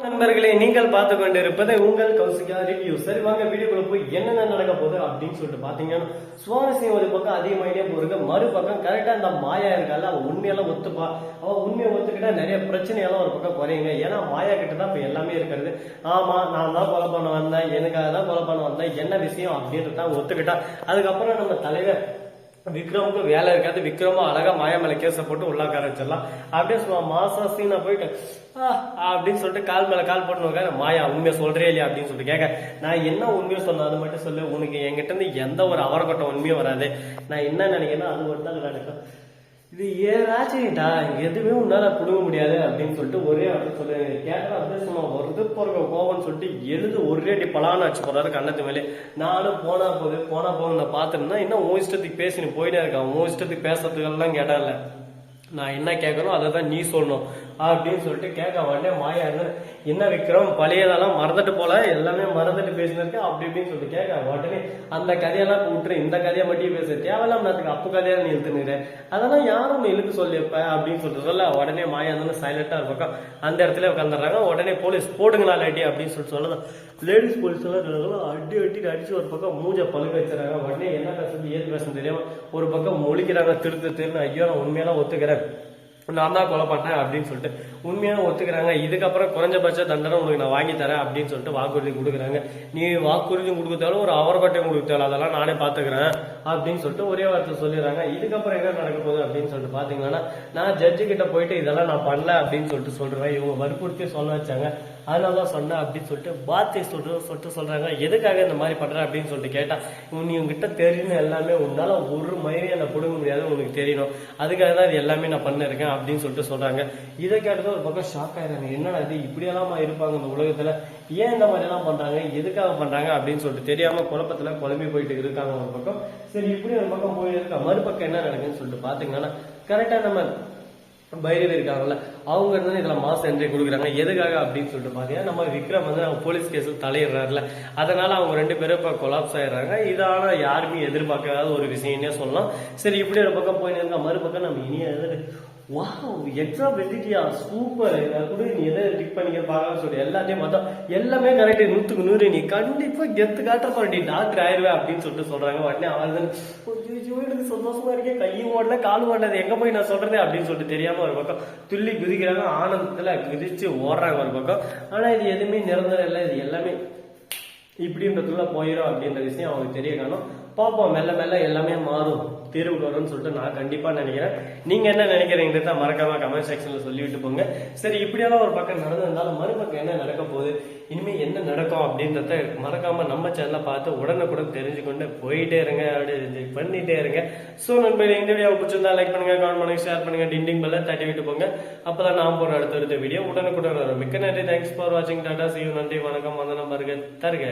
நண்பர்களே, நீங்கள் பார்த்து கொண்டிருப்பது உங்கள் கௌசிகா ரிவ்யூ. சரி வாங்க வீடியோக்குள்ள போய் என்னென்ன நடக்க போகுது அப்படின்னு சொல்லிட்டு பாத்தீங்கன்னா, சுவாரஸ்யம் ஒரு பக்கம் அதிகமாயிட்டே போறது, மறுபக்கம் கரெக்டா இந்த மாயா இருக்கால அவ உண்மையெல்லாம் ஒத்துப்பா. அவ உண்மையை ஒத்துக்கிட்டா நிறைய பிரச்சனையெல்லாம் ஒரு பக்கம் குறையுங்க. ஏன்னா மாயா கிட்ட தான் இப்ப எல்லாமே இருக்கிறது. ஆமா, நான் தான் கொலை பண்ண வந்தேன், எனக்காக தான் கொலை பண்ண வந்தேன், என்ன விஷயம் அப்படின்றத ஒத்துக்கிட்டா. அதுக்கப்புறம் நம்ம தலைவர் விக்ரமுக்கு வேலை இருக்காது. விக்ரமும் அழகா மாயா மேல கேச போட்டு உள்ளாக்க ஆரம்பிச்சிடலாம். அப்படியே மாசா சீனா போயிட்டு அப்படின்னு சொல்லிட்டு கால் மேல கால் போட்டு மாயா உண்மையை சொல்றே இல்லையா அப்படின்னு சொல்லிட்டு கேட்க, நான் என்ன உண்மையை சொன்னேன் அது மட்டும் சொல்லு, உனக்கு என்கிட்ட இருந்து எந்த ஒரு அவரக்கட்டம் உண்மையும் வராது, நான் என்ன நினைக்கிறேன்னா அது மட்டும் தான் நடக்கும், இது ஏதாச்சும்டா எதுவுமே உன்னால புடுங்க முடியாது அப்படின்னு சொல்லிட்டு ஒரே அப்படி சொல்லு கேட்டா அப்படியே சும்மா வருது போற கோவம்னு சொல்லிட்டு எழுது ஒரே அடி பலான்னு அடிச்சு போறாரு கண்ணத்து மேலே. நானும் போனா போகுது நான் பாத்துருந்தா இன்னும் உன் இஷ்டத்துக்கு பேசி போயிட்டே இருக்கான், உன் இஷ்டத்துக்கு பேசுறதுக்கெல்லாம் கேட்டான்ல, நான் என்ன கேட்கணும் அதை தான் நீ சொல்லணும் அப்படின்னு சொல்லிட்டு கேட்க உடனே மாயா என்ன விக்ரம் பழையதெல்லாம் மறந்துட்டு போல, எல்லாமே மறந்துட்டு பேசினிருக்கேன் அப்படி இப்படின்னு சொல்லிட்டு கேட்க உடனே அந்த கதையெல்லாம் விட்டுரு, இந்த கதையை மட்டும் பேச தேவையில்லாம நேரத்துக்கு அப்பு கதையா நீ இழுத்துனுறேன், அதெல்லாம் யாரும் நீ இழுத்து சொல்லிப்ப அப்படின்னு சொல்லிட்டு சொல்ல உடனே மாயா சைலண்டா இருப்பாங்க. அந்த இடத்துல உட்காந்துறாங்க. உடனே போலீஸ் போடுங்களா லேடி அப்படின்னு சொல்லிட்டு சொல்லலாம். லேடிஸ் போலீஸ் எல்லாம் அடிச்சு ஒரு பக்கம் மூஞ்ச பழுக்க வச்சுறாங்க. உடனே என்ன பேசுறது ஏது பேசுறது தெரியாம ஒரு பக்கம் மொழிக்கிறாங்க திருன்னு. ஐயோ நான் உண்மையெல்லாம் ஒத்துக்கிறேன், நான் தான் கொலை பண்ணேன் அப்படின்னு சொல்லிட்டு உண்மையான ஒத்துக்கிறாங்க. இதுக்கப்புறம் குறைஞ்சபட்ச தண்டனை உனக்கு நான் வாங்கி தரேன் அப்படின்னு சொல்லிட்டு வாக்குறுதி கொடுக்குறாங்க. நீ வாக்குறுதி கொடுத்தாலும் ஒரு அவர்கட்டையும் கொடுத்தாலும் அதெல்லாம் நானே பாத்துக்கிறேன் அப்படின்னு சொல்லிட்டு ஒரே வார்த்தை சொல்லிடுறாங்க. இதுக்கப்புறம் என்ன நடக்க போகுது அப்படின்னு சொல்லிட்டு பாத்தீங்கன்னா, நான் ஜட்ஜு கிட்ட போயிட்டு இதெல்லாம் நான் பண்ணல அப்படின்னு சொல்லிட்டு சொல்றேன். இவங்க வற்புறுத்தி சொல்ல வச்சாங்க, அதனாலதான் சொன்னேன் அப்படின்னு சொல்லிட்டு வார்த்தை சொல்லிட்டு சொல்றாங்க. எதுக்காக இந்த மாதிரி பண்ற அப்படின்னு சொல்லிட்டு கேட்டா, நீ உங்ககிட்ட தெரியணும் எல்லாமே, உன்னால ஒரு மயிரையை நான் கொடுக்க முடியாது உனக்கு தெரியணும், அதுக்காக தான் இது எல்லாமே நான் பண்ணிருக்கேன் அப்படின்னு சொல்லிட்டு சொல்றாங்க. இதை கேட்டது ஒரு பக்கம் ஷாக் ஆயிடுறாங்க. என்னடா இது இப்படியெல்லாம் இருப்பாங்க இந்த உலகத்துல, ஏன் இந்த மாதிரி எல்லாம் பண்றாங்க, எதுக்காக பண்றாங்க அப்படின்னு சொல்லிட்டு தெரியாம குழப்பத்துல குழம்பி போயிட்டு இருக்காங்க ஒரு பக்கம். சரி இப்படி ஒரு பக்கம் போயிட்டு இருக்கா, மறுபக்கம் என்ன நடக்குன்னு சொல்லிட்டு பாத்தீங்கன்னா, கரெக்டா நம்ம பைரவி இருக்காங்கல்ல அவங்க இதுல மாச என்ட்ரி கொடுக்குறாங்க. எதுக்காக அப்படின்னு சொல்லிட்டு பாத்தீங்கன்னா, நம்ம விக்ரம் அவங்க போலீஸ் கேஸில் தலையிடுறாருல, அதனால அவங்க ரெண்டு பேரும் இப்ப கொலாப்ஸ் ஆயிடுறாங்க. இதான யாருமே எதிர்பார்க்காத ஒரு விஷயம்னே சொல்லலாம். சரி இப்படி ஒரு பக்கம் போயிட்டு இருக்கா, மறுபக்கம் நம்ம இனிய எக்ஸாம் வெட்டிட்டியா சூப்பர் கூட நீ எதை டிக் பண்ணிக்க பாக்கலாம்னு சொல்லி எல்லாத்தையும் பார்த்தா எல்லாமே கரெக்ட், 100க்கு 100 நீ கண்டிப்பா கெத்து காட்ட போறீ டாக்டர் ஆயிடுவேன் அப்படின்னு சொல்லிட்டு சொல்றாங்க. உடனே அவன் எனக்கு சந்தோஷமா இருக்கேன், கையும் ஓடல காலும் ஓடல, எங்க போய் நான் சொல்றேன் அப்படின்னு சொல்லிட்டு தெரியாம ஒரு பக்கம் துள்ளி குதிக்கிறாங்க. ஆனந்தத்துல குதிச்சு ஓடுறாங்க ஒரு பக்கம். ஆனா இது எதுவுமே நிரந்தரம் இல்லை, இது எல்லாமே இப்படின்றதுக்குள்ள போயிடும் அப்படின்ற விஷயம் அவங்களுக்கு தெரிய காணும். பார்ப்போம், மெல்ல மெல்ல எல்லாமே மாறும், தீர்வுக்கு வரும்னு சொல்லிட்டு நான் கண்டிப்பா நினைக்கிறேன். நீங்க என்ன நினைக்கிறீங்கிறத மறக்காம கமெண்ட் செக்ஷன்ல சொல்லிவிட்டு போங்க. சரி இப்படியெல்லாம் ஒரு பக்கம் நடந்திருந்தாலும் மறுபக்கம் என்ன நடக்க போகுது, இனிமே என்ன நடக்கும் அப்படின்றத மறக்காம நம்ம சேனலை பார்த்து உடனுக்குடன் தெரிஞ்சுக்கொண்டு போயிட்டே இருங்க, அப்படியே பண்ணிட்டே இருங்க. ஸோ நண்பர்களே, இந்த வீடியோ பிடிச்சிருந்தா லைக் பண்ணுங்க, கமெண்ட் பண்ணுங்க, ஷேர் பண்ணுங்க, டிண்டிங் பெல்ல தட்டி விட்டு போங்க. அப்பதான் நான் போற அடுத்த வீடியோ உடனுக்குடன் வரும். மிக்க நன்றி, தேங்க்ஸ் ஃபார் வாட்சிங், டாடா, see you, நன்றி, வணக்கம், வந்தனம், வருக தருக.